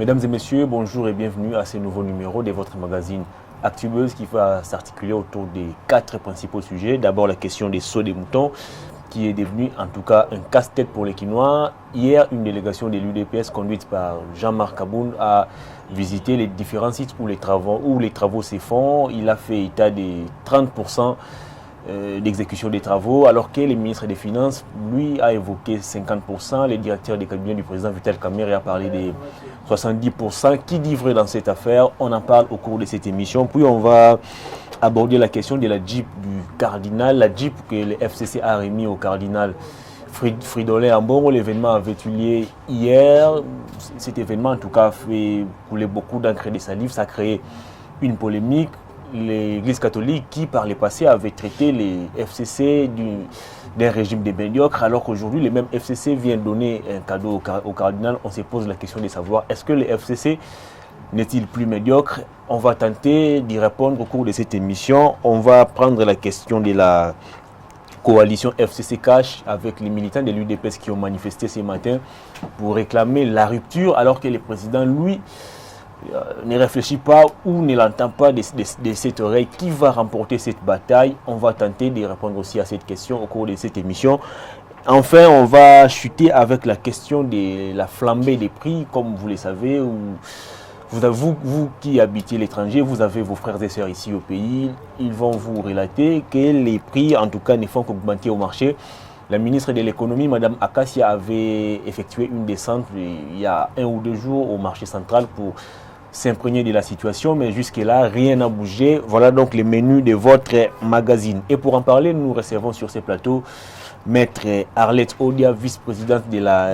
Mesdames et messieurs, bonjour et bienvenue à ce nouveau numéro de votre magazine Actubuzz qui va s'articuler autour des 4 principaux sujets. D'abord la question des sauts des moutons qui est devenu en tout cas un casse-tête pour les Quinois. Hier, une délégation de l'UDPS conduite par Jean-Marc Aboun a visité les différents sites où les travaux se font. Il a fait état des 30% d'exécution des travaux, alors que le ministre des Finances, lui, a évoqué 50%. Le directeur des cabinets du président Vital Kamerhe a parlé des 70%. Qui dit vrai dans cette affaire? On en parle au cours de cette émission. Puis on va aborder la question de la Jeep du cardinal. La Jeep que le FCC a remis au cardinal Fridolin Ambongo. L'événement avait eu lieu hier. Cet événement, en tout cas, a fait couler beaucoup d'encre de salive. Ça a créé une polémique. L'Église catholique qui, par le passé, avait traité les FCC d'un régime de médiocres, alors qu'aujourd'hui, les mêmes FCC viennent donner un cadeau au cardinal. On se pose la question de savoir, est-ce que les FCC n'est-il plus médiocre? On va tenter d'y répondre au cours de cette émission. On va prendre la question de la coalition FCC Cash avec les militants de l'UDPS qui ont manifesté ce matin pour réclamer la rupture, alors que le président, lui, ne réfléchit pas ou ne l'entend pas de cette oreille. Qui va remporter cette bataille? On va tenter de répondre aussi à cette question au cours de cette émission. Enfin, on va chuter avec la question de la flambée des prix. Comme vous le savez, vous qui habitez l'étranger, vous avez vos frères et sœurs ici au pays. Ils vont vous relater que les prix, en tout cas, ne font qu'augmenter au marché. La ministre de l'économie, Mme Akassia, avait effectué une descente il y a 1 ou 2 jours au marché central pour s'imprégner de la situation, mais jusque-là, rien n'a bougé. Voilà donc les menus de votre magazine. Et pour en parler, nous recevons sur ce plateau Maître Arlette Odia, vice-présidente de la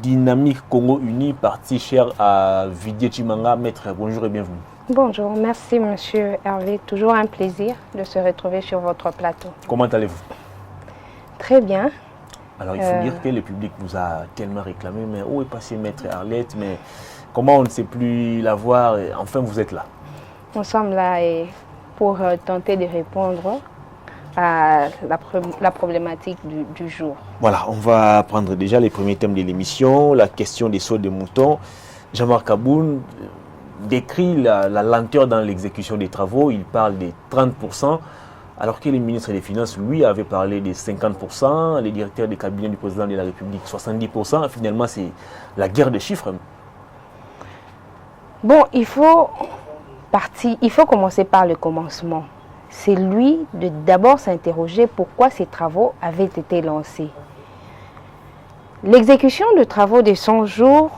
Dynamique Congo Uni, parti cher à Vidier Chimanga. Maître, bonjour et bienvenue. Bonjour, merci Monsieur Hervé. Toujours un plaisir de se retrouver sur votre plateau. Comment allez-vous? Très bien. Alors il faut dire que le public vous a tellement réclamé, mais où est passé Maître Arlette? Mais comment on ne sait plus la voir? Enfin, vous êtes là. Nous sommes là pour tenter de répondre à la problématique du jour. Voilà, on va prendre déjà les premiers thèmes de l'émission, la question des sauts de moutons. Jean-Marc Aboun décrit la lenteur dans l'exécution des travaux. Il parle des 30%. Alors que le ministre des Finances, lui, avait parlé des 50%, les directeurs des cabinets du président de la République, 70%. Finalement, c'est la guerre des chiffres. Bon, il faut commencer par le commencement. C'est lui de d'abord s'interroger pourquoi ces travaux avaient été lancés. L'exécution de travaux de 100 jours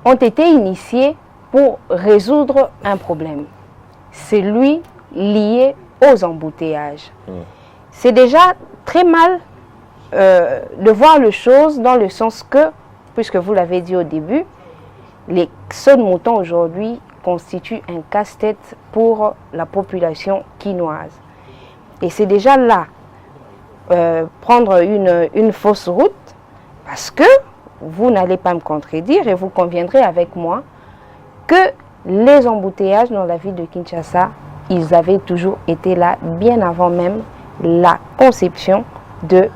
ont été initiés pour résoudre un problème. C'est lui lié aux embouteillages. C'est déjà très mal de voir les choses dans le sens que, puisque vous l'avez dit au début, les sauts de moutons aujourd'hui constituent un casse-tête pour la population quinoise. Et c'est déjà là prendre une fausse route, parce que vous n'allez pas me contredire et vous conviendrez avec moi que les embouteillages dans la ville de Kinshasa, ils avaient toujours été là bien avant même la conception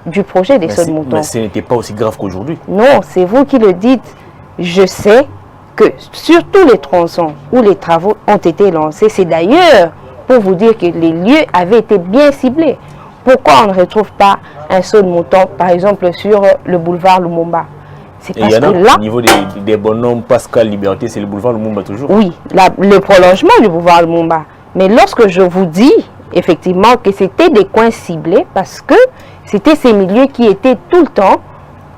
du projet des sauts de moutons. Mais ce n'était pas aussi grave qu'aujourd'hui. Non, c'est vous qui le dites. Je sais que sur tous les tronçons où les travaux ont été lancés, c'est d'ailleurs pour vous dire que les lieux avaient été bien ciblés. Pourquoi on ne retrouve pas un saut de mouton, par exemple, sur le boulevard Lumumba? C'est parce que là, au niveau des bonhommes, Pascal Liberté, c'est le boulevard Lumumba toujours. Oui, le prolongement du boulevard Lumumba. Mais lorsque je vous dis effectivement que c'était des coins ciblés, parce que c'était ces milieux qui étaient tout le temps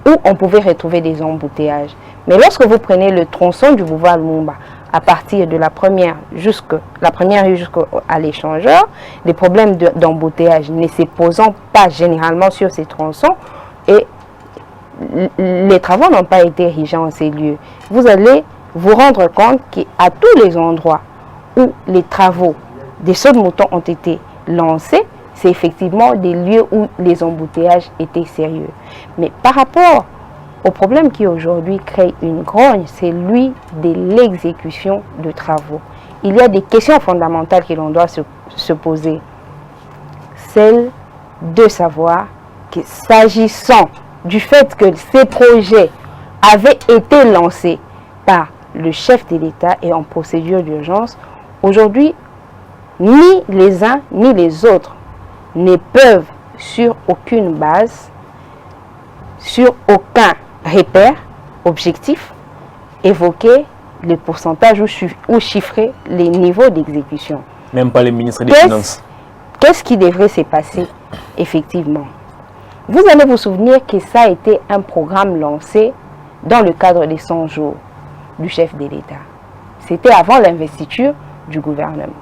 où on pouvait retrouver des embouteillages. Mais lorsque vous prenez le tronçon du boulevard Lumumba, à partir de la première rue jusqu'à l'échangeur, les problèmes d'embouteillage ne se posant pas généralement sur ces tronçons et les travaux n'ont pas été érigés en ces lieux. Vous allez vous rendre compte qu'à tous les endroits où les travaux des sauts de moutons ont été lancés, c'est effectivement des lieux où les embouteillages étaient sérieux. Mais par rapport au problème qui aujourd'hui crée une grogne, c'est lui de l'exécution de travaux. Il y a des questions fondamentales que l'on doit se poser. Celle de savoir que s'agissant du fait que ces projets avaient été lancés par le chef de l'État est en procédure d'urgence, aujourd'hui, ni les uns ni les autres ne peuvent, sur aucune base, sur aucun repère objectif, évoquer les pourcentages ou chiffrer les niveaux d'exécution. Même pas les ministres des Finances. Qu'est-ce qui devrait se passer effectivement? Vous allez vous souvenir que ça a été un programme lancé dans le cadre des 100 jours du chef de l'État. C'était avant l'investiture du gouvernement.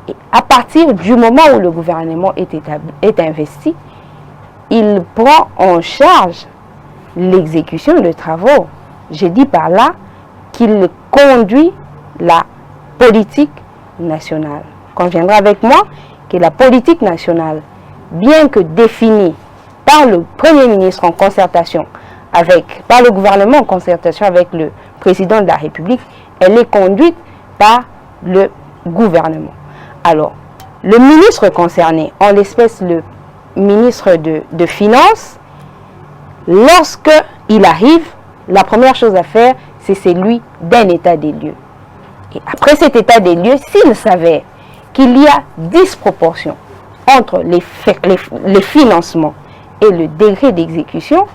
Et à partir du moment où le gouvernement est investi, il prend en charge l'exécution de travaux. Je dis par là qu'il conduit la politique nationale. Conviendra avec moi que la politique nationale, bien que définie par le Premier ministre en concertation par le gouvernement en concertation avec le président de la République, elle est conduite par le gouvernement. Alors, le ministre concerné, en l'espèce le ministre de Finances, lorsqu'il arrive, la première chose à faire, c'est celui d'un état des lieux. Et après cet état des lieux, s'il s'avère qu'il y a disproportion entre les financements et le degré d'exécution,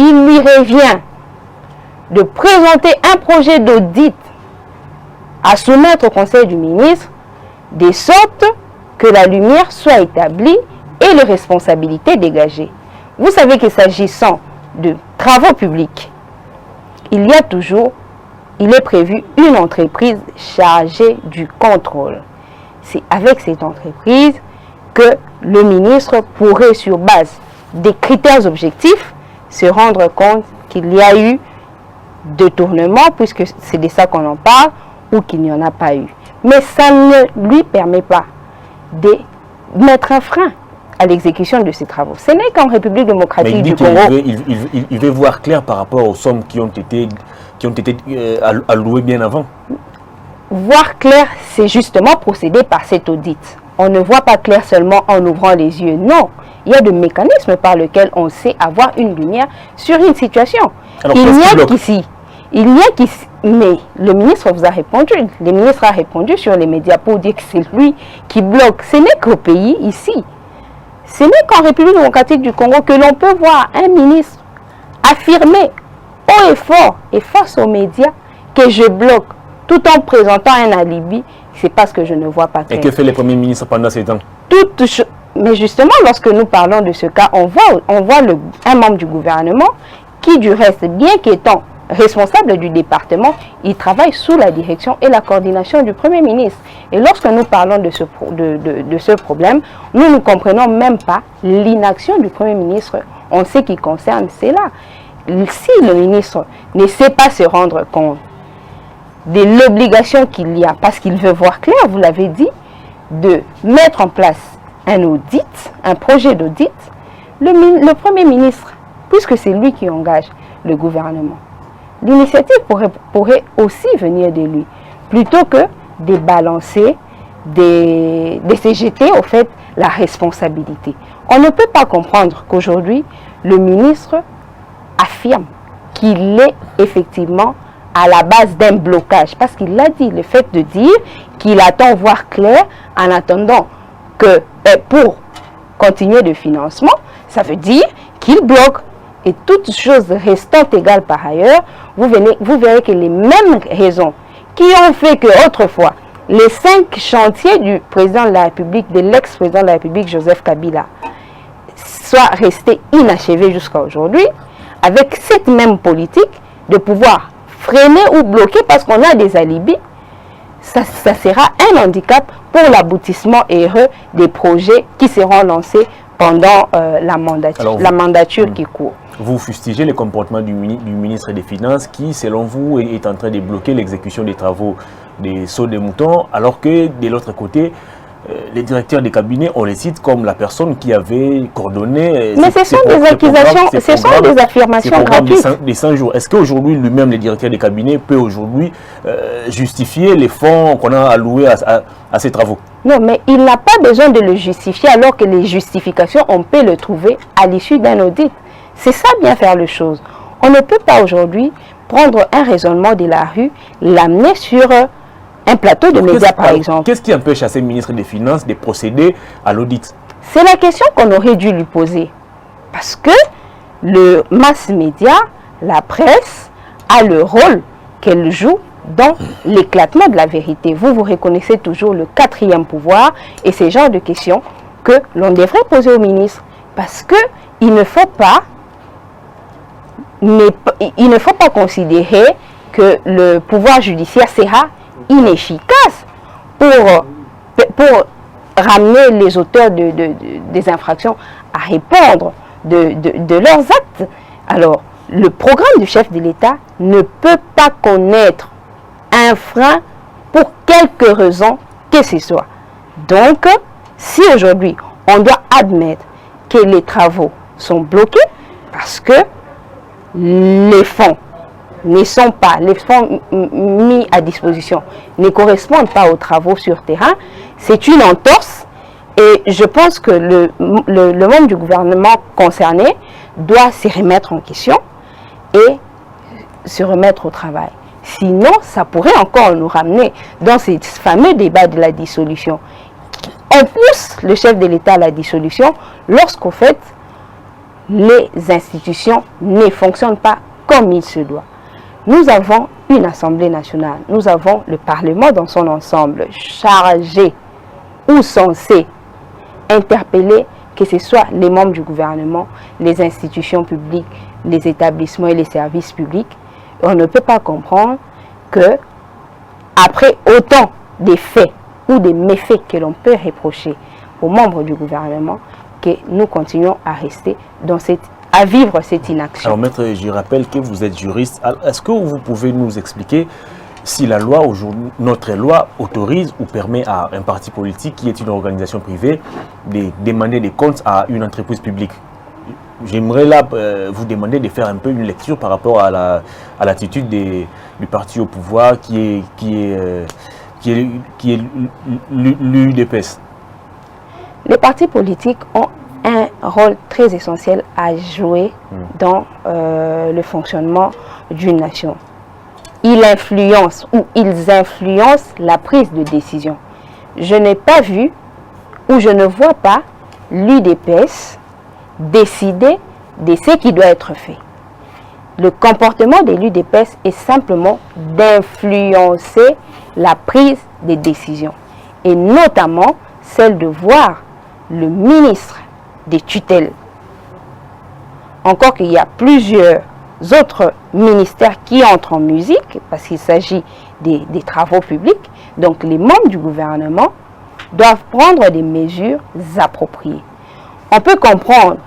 il lui revient de présenter un projet d'audit à soumettre au Conseil du ministre, de sorte que la lumière soit établie et les responsabilités dégagées. Vous savez que s'agissant de travaux publics, il est prévu une entreprise chargée du contrôle. C'est avec cette entreprise que le ministre pourrait, sur base des critères objectifs, se rendre compte qu'il y a eu détournement, puisque c'est de ça qu'on en parle, ou qu'il n'y en a pas eu. Mais ça ne lui permet pas de mettre un frein à l'exécution de ces travaux. Ce n'est qu'en République démocratique du Congo. Il veut voir clair par rapport aux sommes qui ont été allouées bien avant. Voir clair, c'est justement procéder par cet audit. On ne voit pas clair seulement en ouvrant les yeux. Non, il y a des mécanismes par lesquels on sait avoir une lumière sur une situation. Alors, mais le ministre vous a répondu. Le ministre a répondu sur les médias pour dire que c'est lui qui bloque. Ce n'est qu'au pays ici. Ce n'est qu'en République démocratique du Congo que l'on peut voir un ministre affirmer haut et fort et face aux médias que je bloque, tout en présentant un alibi. C'est parce que je ne vois pas clair. Et que fait le Premier ministre pendant ces temps? Mais justement, lorsque nous parlons de ce cas, on voit un membre du gouvernement qui, du reste, bien qu'étant responsable du département, il travaille sous la direction et la coordination du Premier ministre. Et lorsque nous parlons de ce problème, nous ne comprenons même pas l'inaction du Premier ministre en ce qui concerne cela. Si le ministre ne sait pas se rendre compte de l'obligation qu'il y a, parce qu'il veut voir clair, vous l'avez dit, de mettre en place un audit, un projet d'audit, le Premier ministre, puisque c'est lui qui engage le gouvernement, l'initiative pourrait aussi venir de lui, plutôt que de balancer, de se jeter au fait la responsabilité. On ne peut pas comprendre qu'aujourd'hui, le ministre affirme qu'il est effectivement à la base d'un blocage, parce qu'il l'a dit, le fait de dire qu'il attend voir clair en attendant que pour continuer le financement, ça veut dire qu'il bloque. Et toutes choses restant égales par ailleurs, vous verrez que les mêmes raisons qui ont fait que autrefois les 5 chantiers du président de la République, de l'ex-président de la République Joseph Kabila, soient restés inachevés jusqu'à aujourd'hui, avec cette même politique de pouvoir freiner ou bloquer parce qu'on a des alibis, ça sera un handicap pour l'aboutissement heureux des projets qui seront lancés pendant la mandature qui court. Vous fustigez le comportement du ministre des Finances qui, selon vous, est en train de bloquer l'exécution des travaux des sauts des moutons, alors que de l'autre côté, les directeurs des cabinets, on les cite comme la personne qui avait coordonné. Mais ce sont des accusations, ce sont des affirmations gratuites. Des 100 jours. Est-ce qu'aujourd'hui, lui-même, les directeurs des cabinets, peut aujourd'hui justifier les fonds qu'on a alloués à ces travaux? Non, mais il n'a pas besoin de le justifier, alors que les justifications, on peut le trouver à l'issue d'un audit. C'est ça bien faire les choses. On ne peut pas aujourd'hui prendre un raisonnement de la rue, l'amener sur un plateau de médias, par exemple. Qu'est-ce qui empêche à ces ministres des Finances de procéder à l'audit? C'est la question qu'on aurait dû lui poser. Parce que le mass média, la presse, a le rôle qu'elle joue dans l'éclatement de la vérité. Vous reconnaissez toujours le quatrième pouvoir et c'est ce genre de questions que l'on devrait poser au ministre. Parce qu'il ne faut pas considérer que le pouvoir judiciaire sera inefficace pour ramener les auteurs des infractions à répondre de leurs actes. Alors, le programme du chef de l'État ne peut pas connaître un frein pour quelque raison que ce soit. Donc, si aujourd'hui, on doit admettre que les travaux sont bloqués parce que les fonds ne sont pas, les fonds mis à disposition ne correspondent pas aux travaux sur terrain, c'est une entorse et je pense que le membre du gouvernement concerné doit se remettre en question et se remettre au travail. Sinon, ça pourrait encore nous ramener dans ces fameux débats de la dissolution. On pousse le chef de l'État à la dissolution lorsqu'au fait, les institutions ne fonctionnent pas comme il se doit. Nous avons une Assemblée nationale, nous avons le Parlement dans son ensemble, chargé ou censé interpeller que ce soit les membres du gouvernement, les institutions publiques, les établissements et les services publics. On ne peut pas comprendre que, après autant de faits ou des méfaits que l'on peut reprocher aux membres du gouvernement, que nous continuons à rester dans à vivre cette inaction. Alors maître, je rappelle que vous êtes juriste. Est-ce que vous pouvez nous expliquer si la loi, notre loi autorise ou permet à un parti politique qui est une organisation privée de demander des comptes à une entreprise publique? J'aimerais là vous demander de faire un peu une lecture par rapport à l'attitude du parti au pouvoir qui est l'UDPS. Les partis politiques ont un rôle très essentiel à jouer dans le fonctionnement d'une nation. Ils influencent la prise de décision. Je n'ai pas vu ou je ne vois pas l'UDPS décider de ce qui doit être fait. Le comportement de l'UDPS est simplement d'influencer la prise des décisions et notamment celle de voir le ministre des tutelles. Encore qu'il y a plusieurs autres ministères qui entrent en musique parce qu'il s'agit des travaux publics. Donc les membres du gouvernement doivent prendre des mesures appropriées. On peut comprendre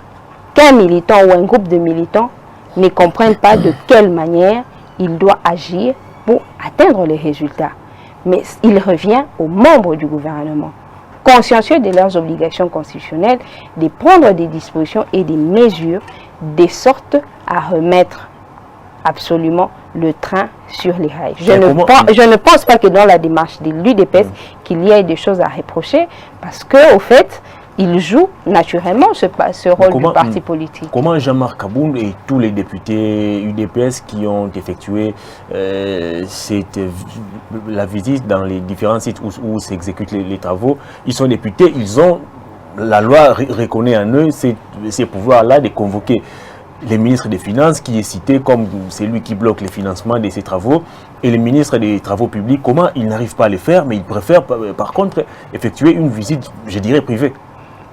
qu'un militant ou un groupe de militants ne comprennent pas de quelle manière il doit agir pour atteindre les résultats. Mais il revient aux membres du gouvernement, consciencieux de leurs obligations constitutionnelles, de prendre des dispositions et des mesures de sorte à remettre absolument le train sur les rails. Je ne pense pas que dans la démarche de l'UDPS qu'il y ait des choses à reprocher parce qu'au fait, il joue naturellement ce rôle du parti politique. Comment Jean-Marc Kaboun et tous les députés UDPS qui ont effectué la visite dans les différents sites où s'exécutent les travaux, ils sont députés, la loi reconnaît en eux ces pouvoirs-là de convoquer les ministres des Finances qui est cité comme celui qui bloque les financements de ces travaux et les ministres des Travaux publics, comment ils n'arrivent pas à les faire, mais ils préfèrent par contre effectuer une visite, je dirais, privée.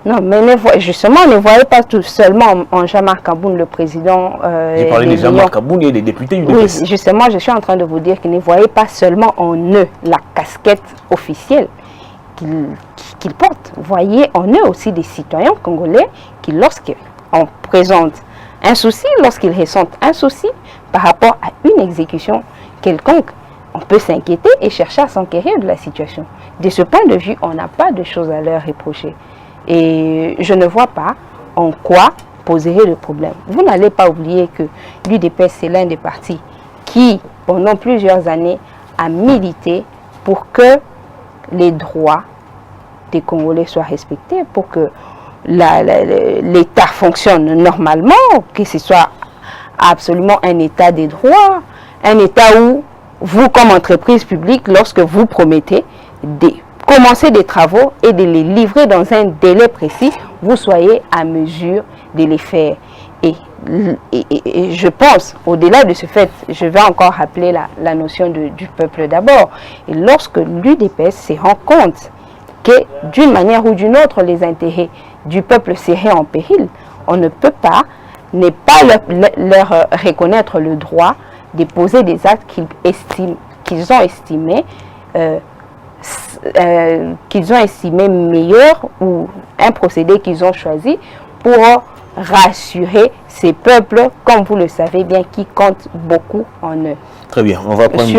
Non, mais justement, ne voyez pas tout seulement en Jean-Marc Kaboun, le président. J'ai parlé de Jean-Marc Kaboun et des députés UDPS. Oui, justement, je suis en train de vous dire que ne voyez pas seulement en eux la casquette officielle qu'ils portent. Voyez en eux aussi des citoyens congolais qui, lorsqu'on présente un souci, lorsqu'ils ressentent un souci par rapport à une exécution quelconque, on peut s'inquiéter et chercher à s'enquérir de la situation. De ce point de vue, on n'a pas de choses à leur reprocher. Et je ne vois pas en quoi poserait le problème. Vous n'allez pas oublier que l'UDPS, c'est l'un des partis qui, pendant plusieurs années, a milité pour que les droits des Congolais soient respectés, pour que l'État fonctionne normalement, que ce soit absolument un État des droits, un État où vous, comme entreprise publique, lorsque vous promettez de commencer des travaux et de les livrer dans un délai précis, vous soyez à mesure de les faire. Et je pense, au-delà de ce fait, je vais encore rappeler la notion du peuple d'abord. Et lorsque l'UDPS se rend compte que d'une manière ou d'une autre, les intérêts du peuple seraient en péril, on ne peut pas ne pas leur reconnaître le droit de poser des actes qu'ils ont estimé meilleurs, ou un procédé qu'ils ont choisi pour rassurer ces peuples, comme vous le savez bien, qui comptent beaucoup en eux. Très bien, on va prendre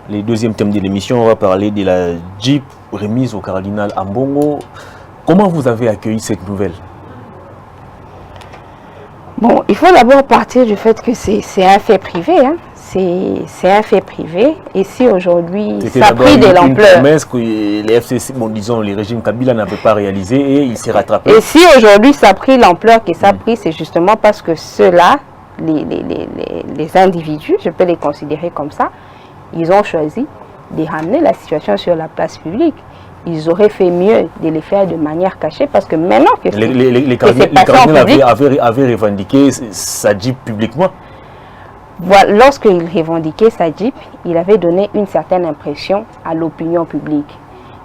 les deuxièmes thèmes de l'émission. On va parler de la Jeep remise au cardinal Ambongo. Comment vous avez accueilli cette nouvelle? Bon, il faut d'abord partir du fait que c'est un fait privé, hein. C'est un fait privé, et si aujourd'hui ça a pris de l'ampleur. Une promesse que les FCC, bon, disons, les régimes Kabila n'avaient pas réalisé et il s'est rattrapé. Et si aujourd'hui ça a pris l'ampleur que ça a pris, c'est justement parce que ceux-là, les individus, je peux les considérer comme ça, ils ont choisi de ramener la situation sur la place publique. Ils auraient fait mieux de les faire de manière cachée, parce que maintenant que les cardinaux avaient revendiqué sa Jeep publiquement. Voilà, lorsqu'il revendiquait sa Jeep, il avait donné une certaine impression à l'opinion publique,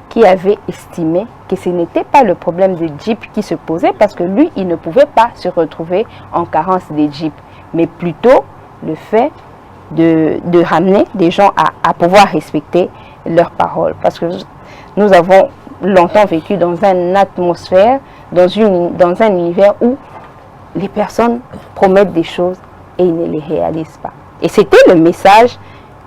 qui avait estimé que ce n'était pas le problème de Jeep qui se posait, parce que lui, il ne pouvait pas se retrouver en carence de Jeep, mais plutôt le fait de ramener des gens à pouvoir respecter leurs paroles. Parce que nous avons longtemps vécu dans une atmosphère, dans un univers où les personnes promettent des choses et ils ne les réalisent pas. Et c'était le message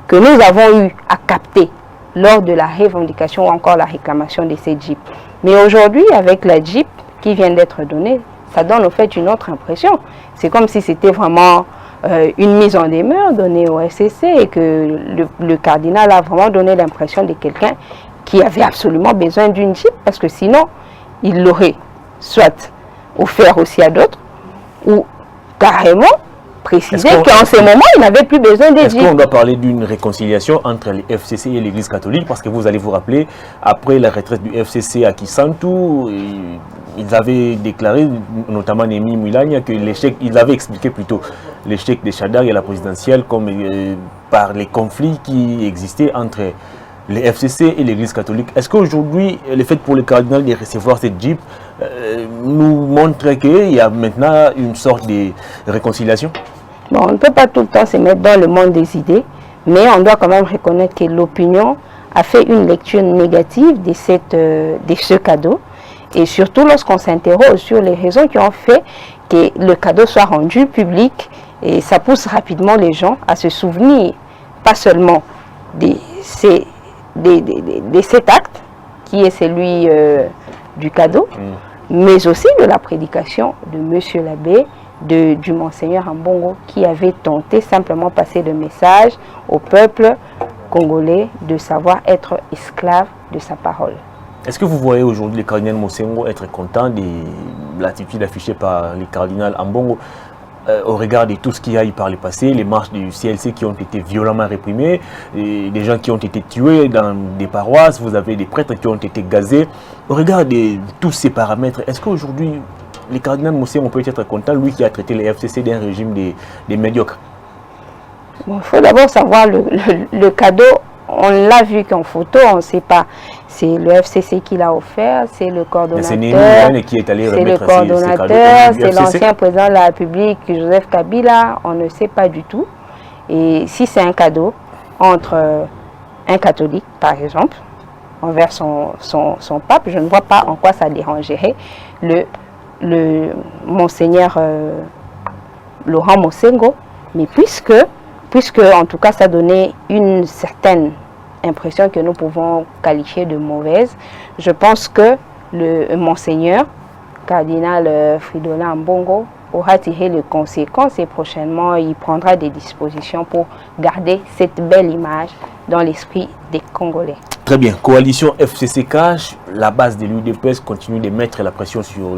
que nous avons eu à capter lors de la revendication ou encore la réclamation de ces Jeeps. Mais aujourd'hui, avec la Jeep qui vient d'être donnée, ça donne au fait une autre impression. C'est comme si c'était vraiment une mise en demeure donnée au FCC, et que le cardinal a vraiment donné l'impression de quelqu'un qui avait absolument besoin d'une Jeep, parce que sinon, il l'aurait soit offert aussi à d'autres, ou carrément préciser qu'en ce moment, il n'avait plus besoin des Jeeps. Est-ce qu'on doit parler d'une réconciliation entre les FCC et l'Église catholique? Parce que vous allez vous rappeler, après la retraite du FCC à Kisantu, ils avaient déclaré, notamment Némi Moulania, que l'échec, ils avaient expliqué plutôt l'échec des Chadar et la présidentielle comme par les conflits qui existaient entre les FCC et l'Église catholique. Est-ce qu'aujourd'hui, le fait pour le cardinal de recevoir cette Jeep nous montre qu'il y a maintenant une sorte de réconciliation? Bon, on ne peut pas tout le temps se mettre dans le monde des idées, mais on doit quand même reconnaître que l'opinion a fait une lecture négative de ce cadeau, et surtout lorsqu'on s'interroge sur les raisons qui ont fait que le cadeau soit rendu public, et ça pousse rapidement les gens à se souvenir, pas seulement de cet acte, qui est celui du cadeau, mais aussi de la prédication de Monsieur l'abbé, du Monseigneur Ambongo, qui avait tenté simplement passer le message au peuple congolais de savoir être esclave de sa parole. Est-ce que vous voyez aujourd'hui le cardinal Mosengo être content de l'attitude affichée par le cardinal Ambongo au regard de tout ce qu'il y a eu par le passé, les marches du CLC qui ont été violemment réprimées, et des gens qui ont été tués dans des paroisses, vous avez des prêtres qui ont été gazés. Au regard de tous ces paramètres, est-ce qu'aujourd'hui, le cardinal Mosengo peut être content, lui qui a traité les FCC d'un régime des médiocres? Bon, il faut d'abord savoir le cadeau, on l'a vu qu'en photo, on ne sait pas. C'est le FCC qui l'a offert, c'est le coordonnateur, c'est l'ancien président de la République, Joseph Kabila, on ne sait pas du tout. Et si c'est un cadeau entre un catholique, par exemple, envers son pape, je ne vois pas en quoi ça dérangerait le Monseigneur Laurent Mosengo, mais puisque en tout cas ça donnait une certaine impression que nous pouvons qualifier de mauvaise, je pense que le Monseigneur cardinal Fridolin Ambongo aura tiré les conséquences, et prochainement il prendra des dispositions pour garder cette belle image dans l'esprit des Congolais. Très bien. Coalition FCC Cash, la base de l'UDPS continue de mettre la pression sur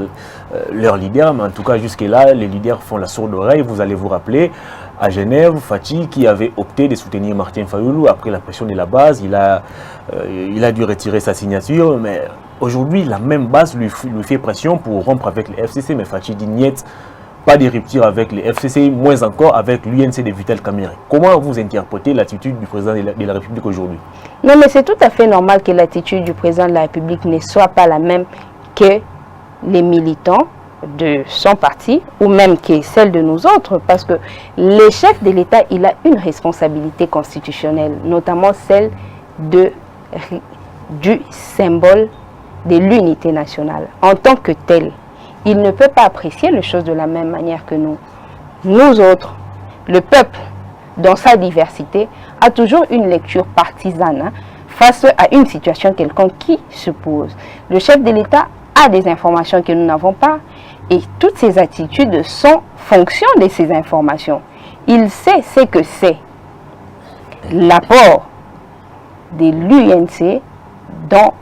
leurs leaders, mais en tout cas jusque-là, les leaders font la sourde oreille. Vous allez vous rappeler, à Genève, Fachi, qui avait opté de soutenir Martin Fayulu après la pression de la base. Il a dû retirer sa signature, mais aujourd'hui, la même base lui fait pression pour rompre avec les FCC, mais Fachi dit niet, pas de rupture avec les FCC, moins encore avec l'UNC de Vital Kamerhe. Comment vous interprétez l'attitude du président de la République aujourd'hui? Non, mais c'est tout à fait normal que l'attitude du président de la République ne soit pas la même que les militants de son parti ou même que celle de nous autres, parce que le chef de l'État, il a une responsabilité constitutionnelle, notamment celle du symbole de l'unité nationale. En tant que tel, il ne peut pas apprécier les choses de la même manière que nous. Nous autres, le peuple, dans sa diversité, a toujours une lecture partisane face à une situation quelconque qui se pose. Le chef de l'État a des informations que nous n'avons pas et toutes ses attitudes sont fonction de ces informations. Il sait ce que c'est l'apport de l'UNC dans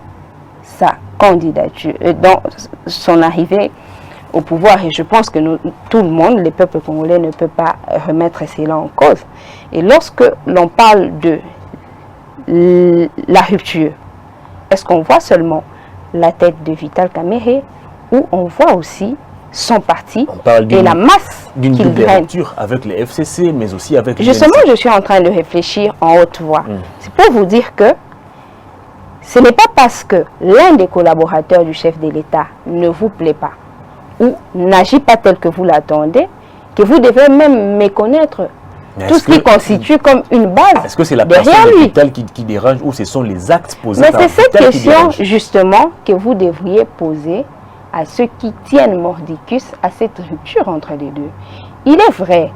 sa candidature, dans son arrivée au pouvoir. Et je pense que tout le monde, le peuple congolais, ne peut pas remettre cela en cause. Et lorsque l'on parle de la rupture, est-ce qu'on voit seulement la tête de Vital Kamerhe ou on voit aussi son parti et la masse d'une double rupture avec les FCC, mais aussi avec... Justement, je suis en train de réfléchir en haute voix. C'est pour vous dire que ce n'est pas parce que l'un des collaborateurs du chef de l'État ne vous plaît pas ou n'agit pas tel que vous l'attendez, que vous devez même méconnaître tout ce qui constitue comme une base. Est-ce que c'est la personne de Vital qui dérange ou ce sont les actes posés par Mais Vital? c'est cette question justement que vous devriez poser à ceux qui tiennent mordicus à cette rupture entre les deux. Il est vrai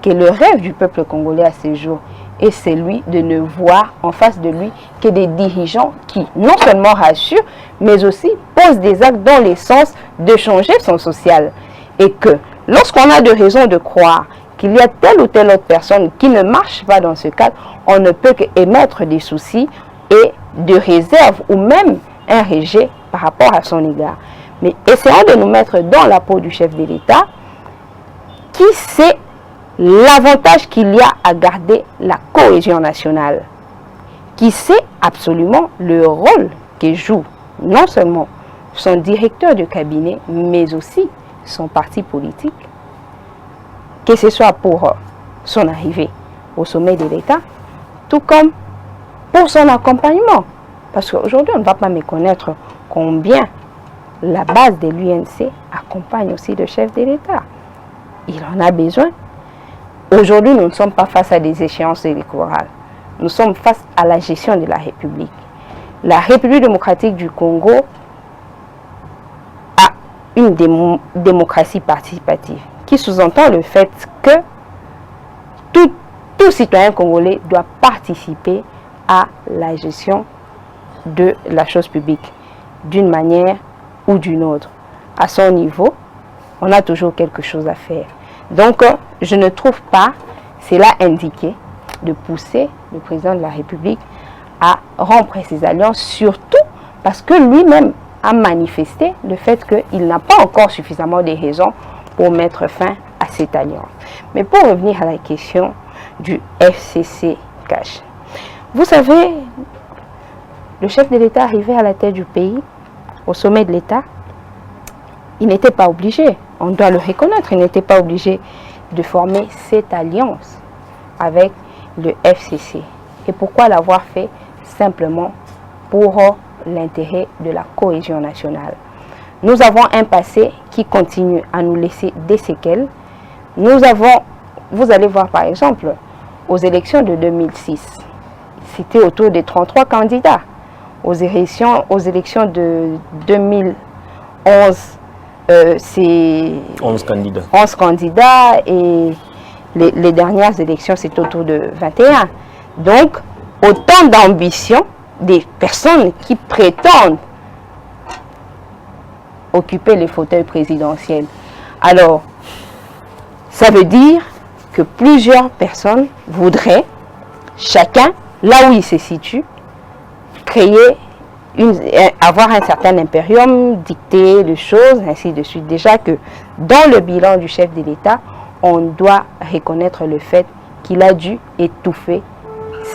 que le rêve du peuple congolais à ce jour est celui de ne voir en face de lui que des dirigeants qui non seulement rassurent, mais aussi posent des actes dans le sens de changer son social. Et que lorsqu'on a de raisons de croire qu'il y a telle ou telle autre personne qui ne marche pas dans ce cadre, on ne peut qu'émettre des soucis et de réserve ou même un rejet par rapport à son égard. Mais essayons de nous mettre dans la peau du chef de l'État qui sait l'avantage qu'il y a à garder la cohésion nationale, qui sait absolument le rôle que joue non seulement son directeur de cabinet, mais aussi son parti politique, que ce soit pour son arrivée au sommet de l'État, tout comme pour son accompagnement. Parce qu'aujourd'hui, on ne va pas méconnaître combien la base de l'UNC accompagne aussi le chef de l'État. Il en a besoin. Aujourd'hui, nous ne sommes pas face à des échéances électorales. Nous sommes face à la gestion de la République. La République démocratique du Congo a une démocratie participative qui sous-entend le fait que tout citoyen congolais doit participer à la gestion de la chose publique d'une manière ou d'une autre. À son niveau, on a toujours quelque chose à faire. Donc, je ne trouve pas cela indiqué de pousser le président de la République à rompre ses alliances, surtout parce que lui-même a manifesté le fait qu'il n'a pas encore suffisamment de raisons pour mettre fin à cette alliance. Mais pour revenir à la question du FCC Cash, vous savez, le chef de l'État arrivé à la tête du pays, au sommet de l'État, il n'était pas obligé, on doit le reconnaître, il n'était pas obligé de former cette alliance avec le FCC. Et pourquoi l'avoir fait? Simplement pour l'intérêt de la cohésion nationale. Nous avons un passé qui continue à nous laisser des séquelles. Nous avons, vous allez voir par exemple, aux élections de 2006, c'était autour de 33 candidats. Aux élections de 2011, c'est 11 candidats. 11 candidats et les dernières élections, c'est autour de 21. Donc, autant d'ambition des personnes qui prétendent occuper les fauteuils présidentiels. Alors, ça veut dire que plusieurs personnes voudraient, chacun, là où il se situe, créer, avoir un certain impérium, dicter les choses, ainsi de suite. Déjà que dans le bilan du chef de l'État, on doit reconnaître le fait qu'il a dû étouffer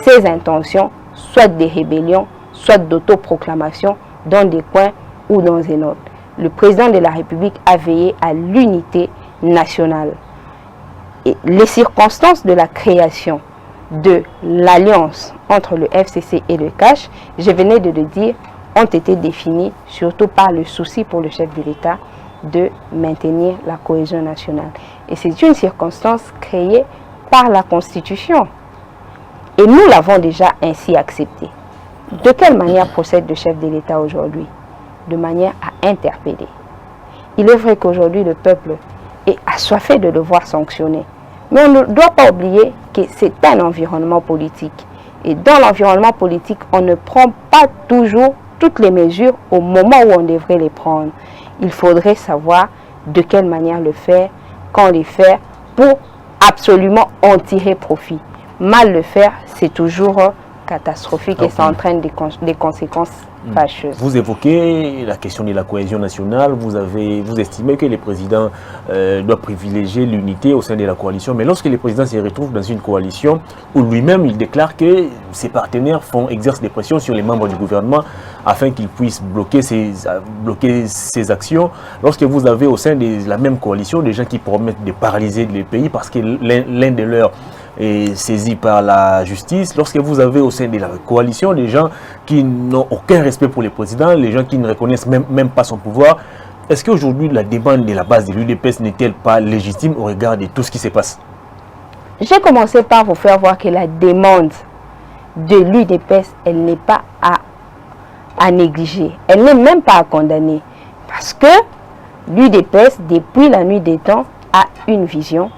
ses intentions, soit des rébellions, soit d'autoproclamation, dans des coins ou dans un autre. Le président de la République a veillé à l'unité nationale. Et les circonstances de la création de l'alliance entre le FCC et le CACH, je venais de le dire, ont été définies surtout par le souci pour le chef de l'État de maintenir la cohésion nationale. Et c'est une circonstance créée par la Constitution. Et nous l'avons déjà ainsi accepté. De quelle manière procède le chef de l'État aujourd'hui? De manière à interpeller. Il est vrai qu'aujourd'hui le peuple est assoiffé de le voir sanctionner. Mais on ne doit pas oublier que c'est un environnement politique. Et dans l'environnement politique, on ne prend pas toujours toutes les mesures au moment où on devrait les prendre. Il faudrait savoir de quelle manière le faire, quand les faire, pour absolument en tirer profit. Mal le faire, c'est toujours catastrophique et ça entraîne des conséquences fâcheuses. Vous évoquez la question de la cohésion nationale, vous estimez que le président doit privilégier l'unité au sein de la coalition, mais lorsque le président se retrouve dans une coalition où lui-même il déclare que ses partenaires exercent des pressions sur les membres du gouvernement afin qu'ils puissent bloquer ses actions, lorsque vous avez au sein de la même coalition des gens qui promettent de paralyser le pays parce que l'un de leurs est saisi par la justice, lorsque vous avez au sein de la coalition des gens qui n'ont aucun respect pour le président, les gens qui ne reconnaissent même pas son pouvoir, est-ce qu'aujourd'hui la demande de la base de l'UDPS n'est-elle pas légitime au regard de tout ce qui se passe? J'ai commencé par vous faire voir que la demande de l'UDPS, elle n'est pas à négliger, elle n'est même pas à condamner, parce que l'UDPS, depuis la nuit des temps, a une vision,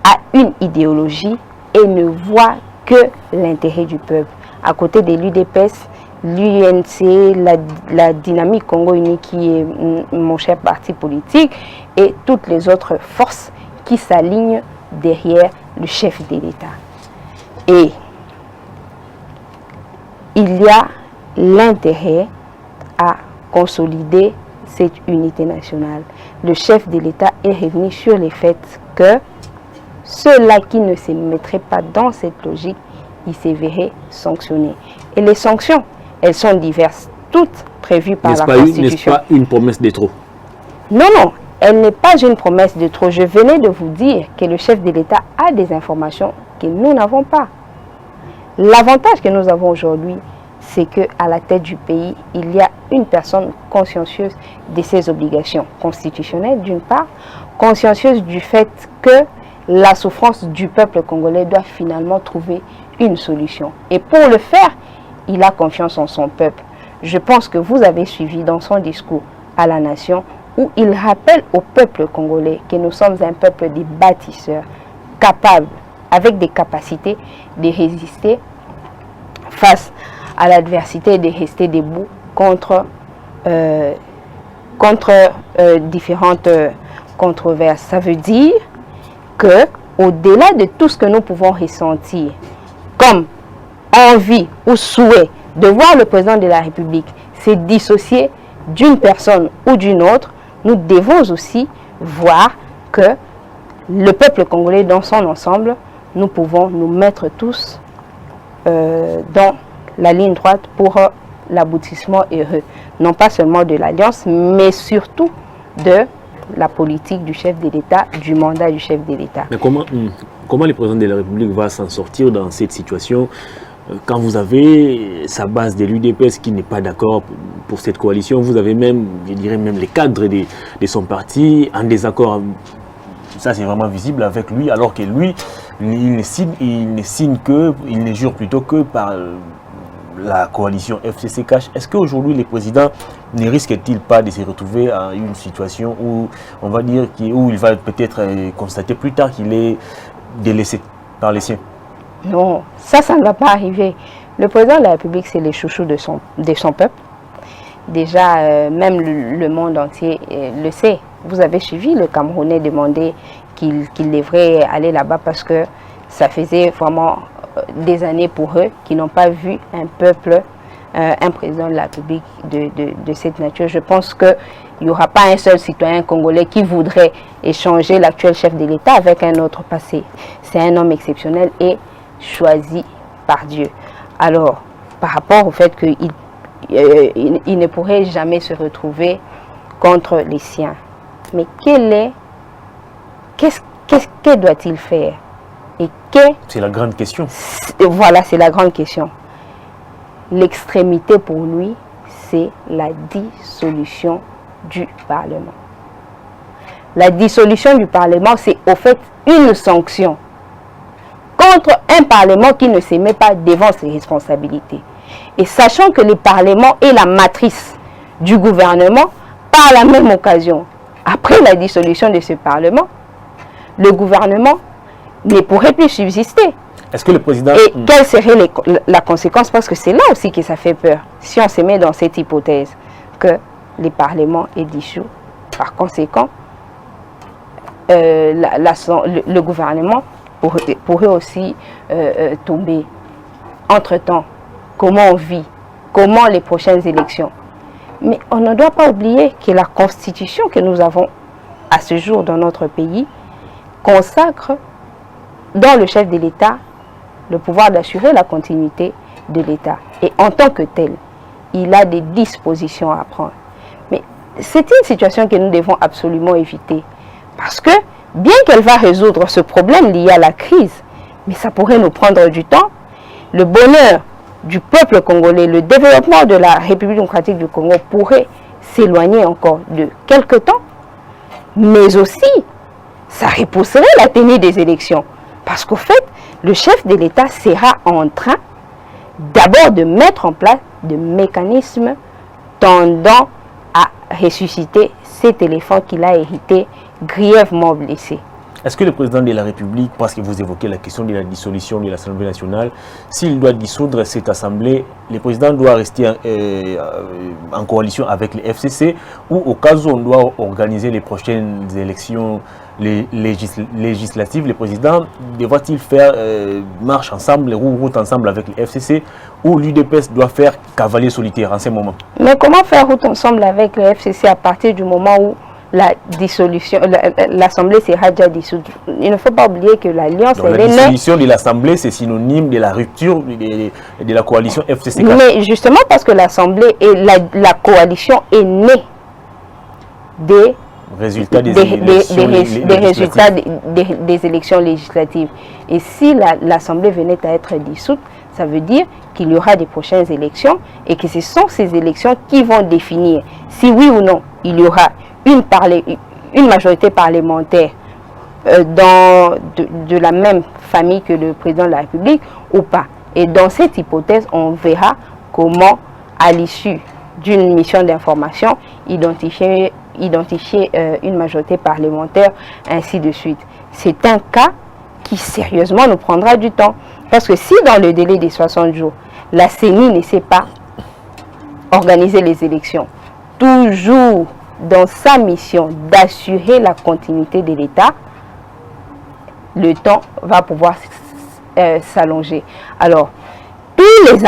a une idéologie et ne voit que l'intérêt du peuple. À côté de l'UDPS, l'UNC, la Dynamique Congo Uni qui est mon cher parti politique et toutes les autres forces qui s'alignent derrière le chef de l'État. Et il y a l'intérêt à consolider cette unité nationale. Le chef de l'État est revenu sur le fait que ceux-là qui ne se mettraient pas dans cette logique, ils se verraient sanctionnés. Et les sanctions, elles sont diverses, toutes prévues par la Constitution. N'est-ce pas une promesse de trop? Non, non, elle n'est pas une promesse de trop. Je venais de vous dire que le chef de l'État a des informations que nous n'avons pas. L'avantage que nous avons aujourd'hui, c'est qu'à la tête du pays, il y a une personne consciencieuse de ses obligations constitutionnelles, d'une part, consciencieuse du fait que la souffrance du peuple congolais doit finalement trouver une solution. Et pour le faire, il a confiance en son peuple. Je pense que vous avez suivi dans son discours à la nation où il rappelle au peuple congolais que nous sommes un peuple de bâtisseurs, capables, avec des capacités de résister face à l'adversité et de rester debout contre différentes controverses. Ça veut dire que, au-delà de tout ce que nous pouvons ressentir comme envie ou souhait de voir le président de la République se dissocier d'une personne ou d'une autre, nous devons aussi voir que le peuple congolais dans son ensemble, nous pouvons nous mettre tous dans la ligne droite pour l'aboutissement heureux, non pas seulement de l'Alliance, mais surtout de la politique du chef de l'État, du mandat du chef de l'État. Mais comment le président de la République va s'en sortir dans cette situation quand vous avez sa base de l'UDPS qui n'est pas d'accord pour cette coalition? Vous avez même, je dirais même les cadres de son parti en désaccord. Ça c'est vraiment visible avec lui, alors que lui, il ne jure plutôt que par la coalition FCC-CACH. Est-ce qu'aujourd'hui le président ne risque-t-il pas de se retrouver à une situation où on va dire où il va peut-être constater plus tard qu'il est délaissé par les siens? Non, ça ne va pas arriver. Le président de la République, c'est les chouchous de son peuple. Déjà, même le monde entier le sait. Vous avez suivi, le Camerounais demander qu'il devrait aller là-bas parce que ça faisait vraiment des années pour eux qui n'ont pas vu un peuple un président de la République de cette nature. Je pense qu'il n'y aura pas un seul citoyen congolais qui voudrait échanger l'actuel chef de l'État avec un autre passé. C'est un homme exceptionnel et choisi par Dieu. Alors, par rapport au fait qu'il ne pourrait jamais se retrouver contre les siens, mais que doit-il faire? Et c'est la grande question. Voilà, c'est la grande question. L'extrémité pour lui, c'est la dissolution du Parlement. La dissolution du Parlement, c'est au fait une sanction contre un Parlement qui ne se met pas devant ses responsabilités. Et sachant que le Parlement est la matrice du gouvernement, par la même occasion, après la dissolution de ce Parlement, le gouvernement ne pourrait plus subsister. Est-ce que le président... Et quelle serait la conséquence? Parce que c'est là aussi que ça fait peur, si on se met dans cette hypothèse que le Parlement est dissous. Par conséquent, le gouvernement pourrait aussi tomber. Entre-temps, comment on vit? Comment les prochaines élections? Mais on ne doit pas oublier que la constitution que nous avons à ce jour dans notre pays consacre dans le chef de l'État le pouvoir d'assurer la continuité de l'État. Et en tant que tel, il a des dispositions à prendre. Mais c'est une situation que nous devons absolument éviter. Parce que, bien qu'elle va résoudre ce problème lié à la crise, mais ça pourrait nous prendre du temps. Le bonheur du peuple congolais, le développement de la République démocratique du Congo pourrait s'éloigner encore de quelques temps. Mais aussi, ça repousserait la tenue des élections. Parce qu'au fait, le chef de l'État sera en train d'abord de mettre en place des mécanismes tendant à ressusciter cet éléphant qu'il a hérité grièvement blessé. Est-ce que le président de la République, parce que vous évoquez la question de la dissolution de l'Assemblée nationale, s'il doit dissoudre cette Assemblée, le président doit rester en coalition avec le FCC, ou au cas où on doit organiser les prochaines élections législatives, le président devra-t-il faire marche ensemble, route ensemble avec le FCC, ou l'UDPS doit faire cavalier solitaire en ce moment? Mais comment faire route ensemble avec le FCC à partir du moment où la dissolution, l'Assemblée sera déjà dissoute? Il ne faut pas oublier que l'Alliance... La dissolution de l'Assemblée, c'est synonyme de la rupture de la coalition FCC. Mais justement parce que l'Assemblée et la coalition est née des résultats des élections législatives. Et si l'Assemblée venait à être dissoute, ça veut dire qu'il y aura des prochaines élections et que ce sont ces élections qui vont définir si oui ou non il y aura une majorité parlementaire de la même famille que le président de la République ou pas. Et dans cette hypothèse, on verra comment, à l'issue d'une mission d'information, identifier une majorité parlementaire, ainsi de suite. C'est un cas qui sérieusement nous prendra du temps. Parce que si dans le délai des 60 jours, la CENI ne sait pas organiser les élections, toujours dans sa mission d'assurer la continuité de l'État, le temps va pouvoir s'allonger. Alors, tous les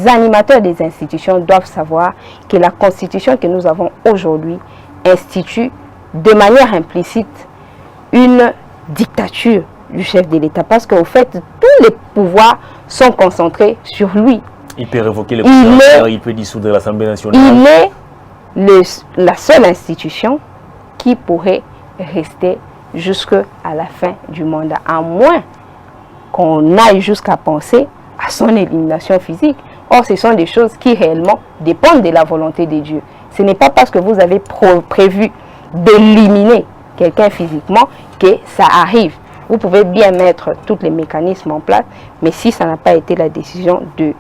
animateurs des institutions doivent savoir que la constitution que nous avons aujourd'hui institue de manière implicite une dictature du chef de l'État. Parce qu'au fait, tous les pouvoirs sont concentrés sur lui. Il peut révoquer les pouvoirs, il peut dissoudre l'Assemblée nationale. Il est la seule institution qui pourrait rester jusqu'à la fin du mandat, à moins qu'on aille jusqu'à penser à son élimination physique. Or, ce sont des choses qui réellement dépendent de la volonté de Dieu. Ce n'est pas parce que vous avez prévu d'éliminer quelqu'un physiquement que ça arrive. Vous pouvez bien mettre tous les mécanismes en place, mais si ça n'a pas été la décision de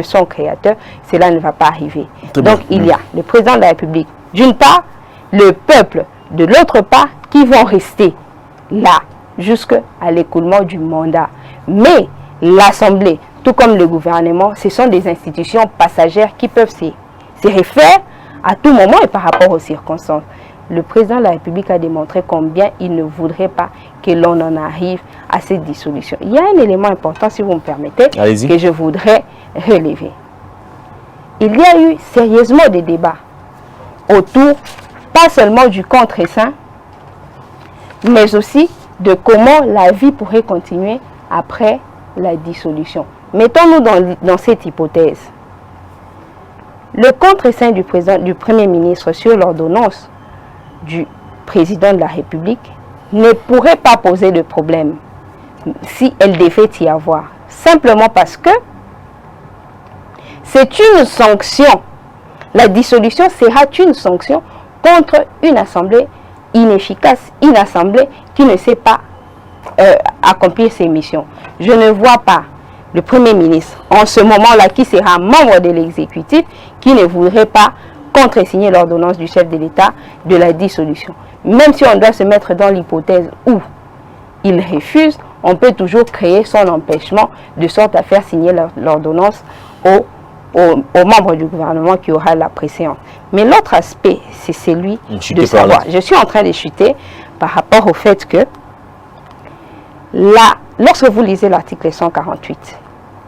son créateur, cela ne va pas arriver. Donc il y a le président de la République, d'une part, le peuple, de l'autre part, qui vont rester là jusqu'à l'écoulement du mandat. Mais l'Assemblée, tout comme le gouvernement, ce sont des institutions passagères qui peuvent se refaire à tout moment et par rapport aux circonstances. le président de la République a démontré combien il ne voudrait pas que l'on en arrive à cette dissolution. Il y a un élément important, si vous me permettez, que je voudrais relever. Il y a eu sérieusement des débats autour, pas seulement du contre-saint, mais aussi de comment la vie pourrait continuer après la dissolution. Mettons-nous dans cette hypothèse. Le contre-saint du Premier ministre sur l'ordonnance du président de la République ne pourrait pas poser de problème si elle devait y avoir. Simplement parce que c'est une sanction. La dissolution sera une sanction contre une assemblée inefficace, une assemblée qui ne sait pas accomplir ses missions. Je ne vois pas le Premier ministre, en ce moment-là, qui sera membre de l'exécutif, qui ne voudrait pas contresigner l'ordonnance du chef de l'État de la dissolution. Même si on doit se mettre dans l'hypothèse où il refuse, on peut toujours créer son empêchement de sorte à faire signer l'ordonnance aux membres du gouvernement qui aura la préséance. Mais l'autre aspect, c'est celui de savoir. Je suis en train de chuter par rapport au fait que lorsque vous lisez l'article 148,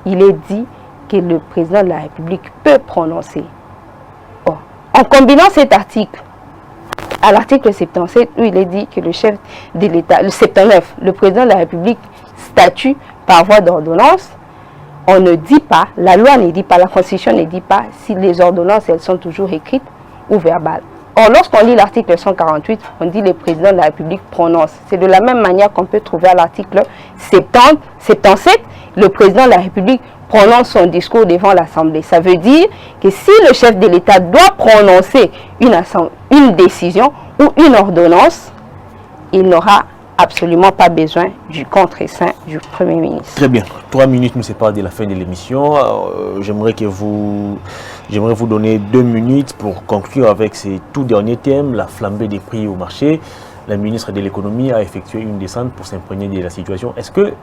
il est dit que le président de la République peut prononcer. Or, en combinant cet article à l'article 77, où il est dit que le chef de l'État, le 79, le président de la République statue par voie d'ordonnance, on ne dit pas, la loi ne dit pas, la Constitution ne dit pas si les ordonnances, elles sont toujours écrites ou verbales. Or, lorsqu'on lit l'article 148, on dit le président de la République prononce. C'est de la même manière qu'on peut trouver à l'article 77, le président de la République prononce son discours devant l'Assemblée. Ça veut dire que si le chef de l'État doit prononcer une décision ou une ordonnance, il n'aura absolument pas besoin du contre-saint du Premier ministre. Très bien. 3 minutes nous séparent de la fin de l'émission. J'aimerais vous donner 2 minutes pour conclure avec ces tout derniers thèmes, la flambée des prix au marché. La ministre de l'économie a effectué une descente pour s'imprégner de la situation. Est-ce que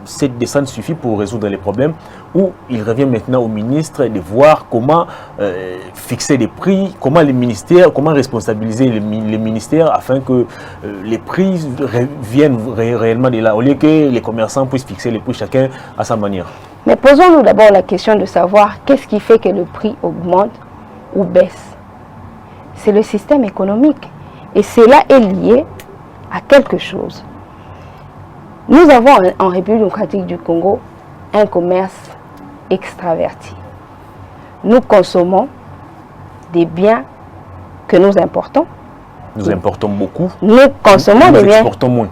cette descente suffit pour résoudre les problèmes ou il revient maintenant au ministre de voir comment fixer les prix, comment responsabiliser les ministères afin que les prix viennent réellement de là, au lieu que les commerçants puissent fixer les prix chacun à sa manière. Mais posons-nous d'abord la question de savoir qu'est-ce qui fait que le prix augmente ou baisse. C'est le système économique et cela est lié à quelque chose. Nous avons en République démocratique du Congo un commerce extraverti. Nous consommons des biens que nous importons. Nous importons beaucoup. Nous consommons des biens exportons moins.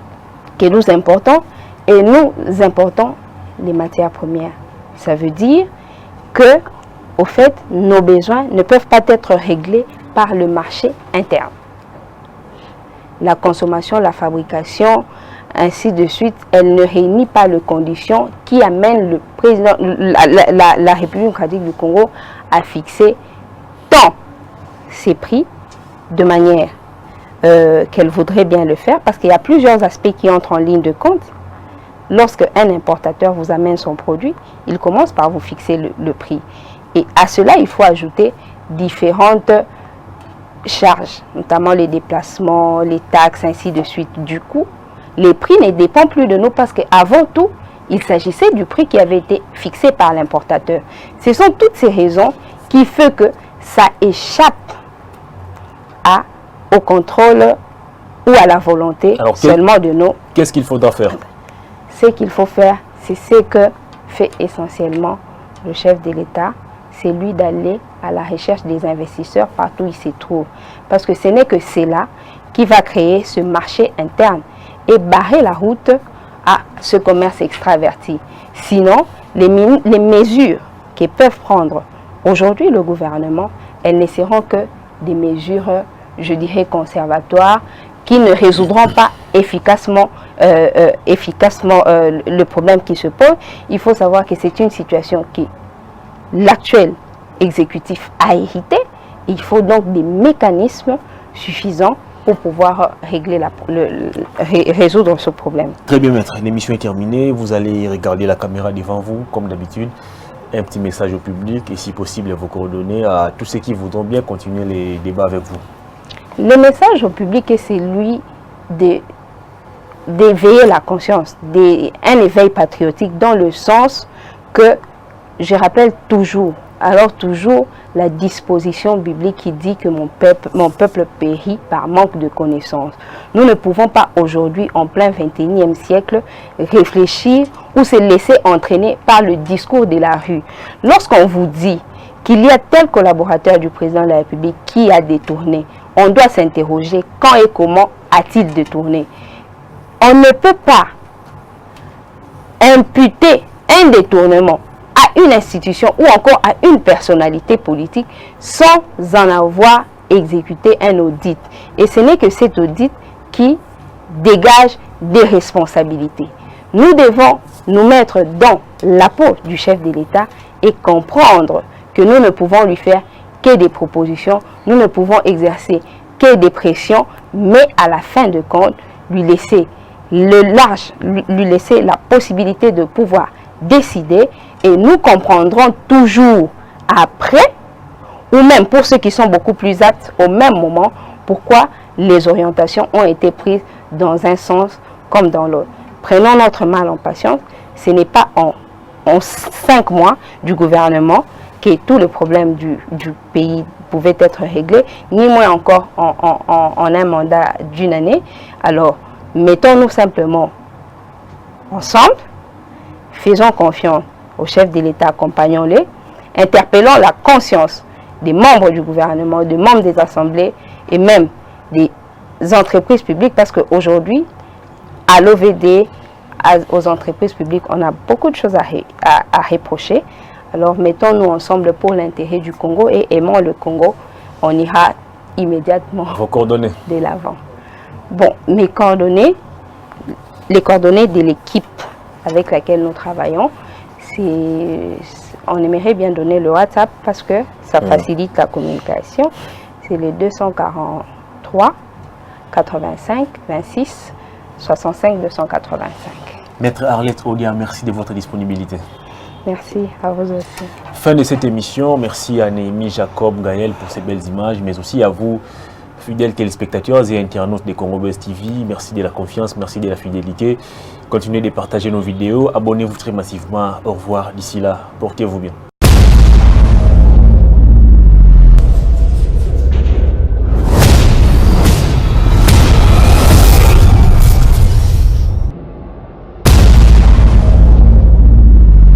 Que nous importons et nous importons les matières premières. Ça veut dire que, au fait, nos besoins ne peuvent pas être réglés par le marché interne. La consommation, la fabrication, ainsi de suite, elle ne réunit pas les conditions qui amènent le président, la République démocratique du Congo à fixer tant ses prix de manière qu'elle voudrait bien le faire, parce qu'il y a plusieurs aspects qui entrent en ligne de compte. Lorsque un importateur vous amène son produit, il commence par vous fixer le prix. Et à cela, il faut ajouter différentes charges, notamment les déplacements, les taxes, ainsi de suite. Du coup, les prix ne dépendent plus de nous parce qu'avant tout, il s'agissait du prix qui avait été fixé par l'importateur. Ce sont toutes ces raisons qui font que ça échappe au contrôle ou à la volonté seulement de nous. Qu'est-ce qu'il faudra faire? Ce qu'il faut faire, c'est ce que fait essentiellement le chef de l'État, c'est lui d'aller à la recherche des investisseurs partout où il se trouve. Parce que ce n'est que cela qui va créer ce marché interne et barrer la route à ce commerce extraverti. Sinon, les mesures que peuvent prendre aujourd'hui le gouvernement, elles ne seront que des mesures, je dirais, conservatoires, qui ne résoudront pas efficacement le problème qui se pose. Il faut savoir que c'est une situation qui l'actuel exécutif a hérité. Il faut donc des mécanismes suffisants pour pouvoir résoudre ce problème. Très bien, maître. L'émission est terminée. Vous allez regarder la caméra devant vous, comme d'habitude. Un petit message au public et si possible vos coordonnées à tous ceux qui voudront bien continuer les débats avec vous. Le message au public est celui d'éveiller la conscience, un éveil patriotique dans le sens que, je rappelle toujours, alors toujours la disposition biblique qui dit que mon peuple périt par manque de connaissances. Nous ne pouvons pas aujourd'hui, en plein 21e siècle, réfléchir ou se laisser entraîner par le discours de la rue. Lorsqu'on vous dit qu'il y a tel collaborateur du président de la République qui a détourné, on doit s'interroger quand et comment a-t-il détourné. On ne peut pas imputer un détournement à une institution ou encore à une personnalité politique sans en avoir exécuté un audit. Et ce n'est que cet audit qui dégage des responsabilités. Nous devons nous mettre dans la peau du chef de l'État et comprendre que nous ne pouvons lui faire que des propositions, nous ne pouvons exercer que des pressions, mais à la fin de compte, lui laisser lui laisser la possibilité de pouvoir décider, et nous comprendrons toujours après, ou même pour ceux qui sont beaucoup plus aptes au même moment, pourquoi les orientations ont été prises dans un sens comme dans l'autre. Prenons notre mal en patience. Ce n'est pas en 5 mois du gouvernement que tous les problèmes du pays pouvaient être réglés, ni moins encore en un mandat d'une année. Alors, mettons-nous simplement ensemble, faisons confiance au chef de l'État, accompagnons-les, interpellons la conscience des membres du gouvernement, des membres des assemblées et même des entreprises publiques, parce qu'aujourd'hui, à l'OVD, aux entreprises publiques, on a beaucoup de choses à reprocher. Alors mettons-nous ensemble pour l'intérêt du Congo et aimons le Congo. On ira immédiatement Vos coordonnées de l'avant. Bon, mes coordonnées, les coordonnées de l'équipe avec laquelle nous travaillons, on aimerait bien donner le WhatsApp parce que ça facilite la communication. C'est le 243 85 26 65 285. Maître Arlette Olia, merci de votre disponibilité. Merci à vous aussi. Fin de cette émission. Merci à Néhémie Jacob Gaël pour ces belles images, mais aussi à vous, fidèles téléspectateurs et internautes de Congo Buzz TV. Merci de la confiance, merci de la fidélité. Continuez de partager nos vidéos. Abonnez-vous très massivement. Au revoir. D'ici là, portez-vous bien.